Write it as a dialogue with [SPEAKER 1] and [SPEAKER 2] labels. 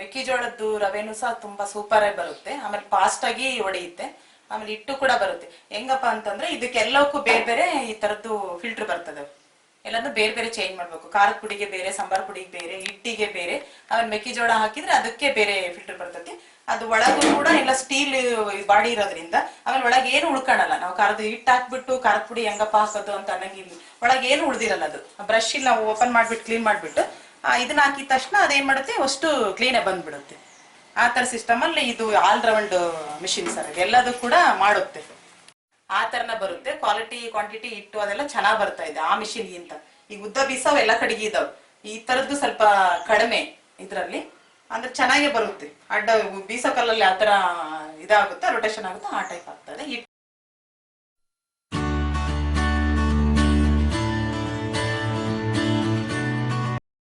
[SPEAKER 1] ಮೆಕ್ಕೆಜೋಳದ್ದು ರವೆನೂ ಸಹ ತುಂಬಾ ಸೂಪರ್ ಆಗಿ ಬರುತ್ತೆ. ಆಮೇಲೆ ಫಾಸ್ಟ್ ಆಗಿ ಒಡೆಯುತ್ತೆ. ಆಮೇಲೆ ಹಿಟ್ಟು ಕೂಡ ಬರುತ್ತೆ. ಹೆಂಗಪ್ಪ ಅಂತಂದ್ರೆ ಇದಕ್ಕೆಲ್ಲಕ್ಕೂ ಬೇರೆ ಬೇರೆ ಈ ತರದ್ದು ಫಿಲ್ಟರ್ ಬರ್ತದೆ. ಎಲ್ಲಾನು ಬೇರೆ ಬೇರೆ ಚೇಂಜ್ ಮಾಡ್ಬೇಕು. ಖಾರದ ಪುಡಿಗೆ ಬೇರೆ, ಸಾಂಬಾರ್ ಪುಡಿಗೆ ಬೇರೆ, ಹಿಟ್ಟಿಗೆ ಬೇರೆ, ಆಮೇಲೆ ಮೆಕ್ಕೆಜೋಳ ಹಾಕಿದ್ರೆ ಅದಕ್ಕೆ ಬೇರೆ ಫಿಲ್ಟರ್ ಬರ್ತೈತಿ. ಅದು ಒಳಗೂ ಕೂಡ ಎಲ್ಲ ಸ್ಟೀಲ್ ಬಾಡಿ ಇರೋದ್ರಿಂದ ಆಮೇಲೆ ಒಳಗೆ ಏನು ಉಳ್ಕೊಳಲ್ಲ. ನಾವು ಖಾರದ ಹಿಟ್ಟು ಹಾಕ್ಬಿಟ್ಟು ಖಾರದ ಪುಡಿ ಹೆಂಗಪ್ಪ ಹಾಕೋದು ಅಂತ ಅನ್ನಂಗಿಲ್ಲ. ಒಳಗೆ ಏನು ಉಳ್ದಿರಲ್ಲ. ಅದು ಬ್ರಷ್ ಇಲ್ಲಿ ನಾವು ಓಪನ್ ಮಾಡ್ಬಿಟ್ಟು ಕ್ಲೀನ್ ಮಾಡ್ಬಿಟ್ಟು ಇದನ್ನ ಹಾಕಿದ ತಕ್ಷಣ ಅದೇನ್ ಮಾಡುತ್ತೆ, ಅಷ್ಟು ಕ್ಲೀನ್ ಬಂದ್ಬಿಡುತ್ತೆ. ಆ ತರ ಸಿಸ್ಟಮ್ ಅಲ್ಲಿ ಇದು ಆಲ್ ರೌಂಡ್ ಮಿಷಿನ್ ಸರ್. ಎಲ್ಲದೂ ಕೂಡ ಮಾಡುತ್ತೆ. ಆ ತರನ ಬರುತ್ತೆ. ಕ್ವಾಲಿಟಿ ಕ್ವಾಂಟಿಟಿ ಹಿಟ್ಟು ಅದೆಲ್ಲ ಚೆನ್ನಾಗ್ ಬರ್ತಾ ಇದೆ ಆ ಮಿಷಿನ್ ಗಿಂತ. ಈಗ ಉದ್ದ ಬೀಸಾವ್ ಎಲ್ಲ ಕಡೆಗೆ ಇದಾವ್. ಈ ತರದ್ದು ಸ್ವಲ್ಪ ಕಡಿಮೆ ಇದ್ರಲ್ಲಿ, ಅಂದ್ರೆ ಚೆನ್ನಾಗೇ ಬರುತ್ತೆ. ಅಡ್ಡ ಬೀಸೋ ಕಲ್ಲಲ್ಲಿ ಆತರ ಇದಾಗುತ್ತೆ, ರೊಟೇಷನ್ ಆಗುತ್ತೆ, ಆ ಟೈಪ್ ಆಗ್ತದೆ.